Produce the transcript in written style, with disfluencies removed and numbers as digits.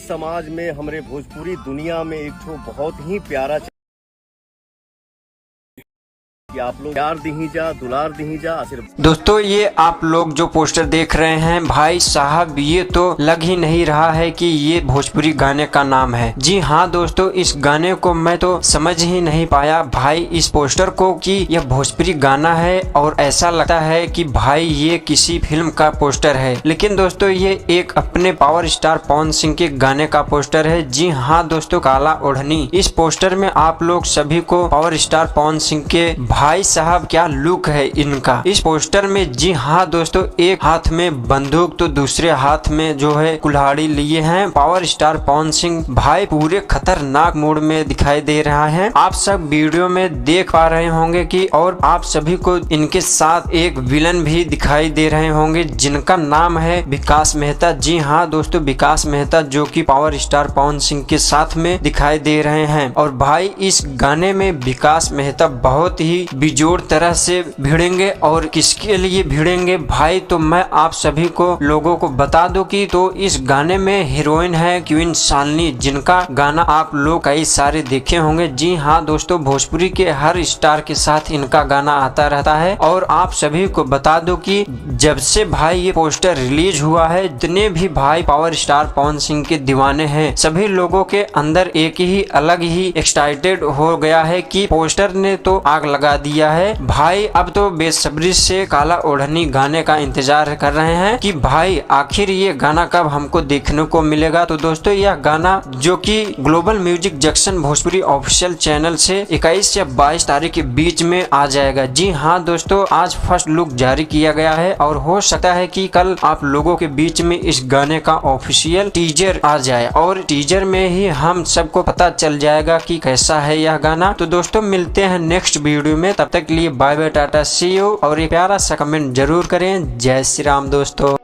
समाज में हमरे भोजपुरी दुनिया में एक ठो बहुत ही प्यारा कि आप लोग प्यार दीही जा, दुलार दीही जा, आशीर्वाद। दोस्तों ये आप लोग जो पोस्टर देख रहे हैं भाई साहब, ये तो लग ही नहीं रहा है कि ये भोजपुरी गाने का नाम है। जी हाँ दोस्तों, इस गाने को मैं तो समझ ही नहीं पाया भाई इस पोस्टर को कि यह भोजपुरी गाना है, और ऐसा लगता है कि भाई ये किसी फिल्म का पोस्टर है। लेकिन दोस्तों ये एक अपने पावर स्टार पवन सिंह के गाने का पोस्टर है। जी हाँ दोस्तों, काला ओढ़नी। इस पोस्टर में आप लोग सभी को पावर स्टार पवन सिंह के भाई साहब क्या लुक है इनका इस पोस्टर में। जी हाँ दोस्तों, एक हाथ में बंदूक तो दूसरे हाथ में जो है कुल्हाड़ी लिए हैं। पावर स्टार पवन सिंह भाई पूरे खतरनाक मूड में दिखाई दे रहा है। आप सब वीडियो में देख पा रहे होंगे कि और आप सभी को इनके साथ एक विलन भी दिखाई दे रहे होंगे जिनका नाम है विकास मेहता। जी हाँ दोस्तों, विकास मेहता जो कि पावर स्टार पवन सिंह के साथ में दिखाई दे रहे हैं। और भाई इस गाने में विकास मेहता बहुत ही बेजोड़ तरह से भिड़ेंगे। और किसके लिए भिड़ेंगे भाई, तो मैं आप सभी को लोगों को बता दूं कि तो इस गाने में हीरोइन है क्वीन शालिनी, जिनका गाना आप लोग कई सारे देखे होंगे। जी हाँ दोस्तों, भोजपुरी के हर स्टार के साथ इनका गाना आता रहता है। और आप सभी को बता दो कि जब से भाई ये पोस्टर रिलीज हुआ है, जितने भी भाई पावर स्टार पवन सिंह के दीवाने हैं, सभी लोगों के अंदर एक ही अलग ही एक्साइटेड हो गया है कि पोस्टर ने तो आग लगा दिया है भाई। अब तो बेसब्री से काला ओढ़नी गाने का इंतजार कर रहे हैं कि भाई आखिर ये गाना कब हमको देखने को मिलेगा। तो दोस्तों यह गाना जो कि global music junction Bhojpuri official channel से 21 से 22 तारीख के बीच में आ जाएगा। जी हाँ दोस्तों, आज फर्स्ट लुक जारी किया गया है और हो सकता है कि कल आप लोगों के बीच में इस गाने का ऑफिशियल टीजर आ जाए, और टीजर में ही हम सबको पता चल जाएगा कि कैसा है यह गाना। तो दोस्तों मिलते हैं नेक्स्ट वीडियो में, तब तक के लिए bye bye, tata, see you. और एक प्यारा सा कमेंट जरूर करें। जय श्री राम दोस्तों।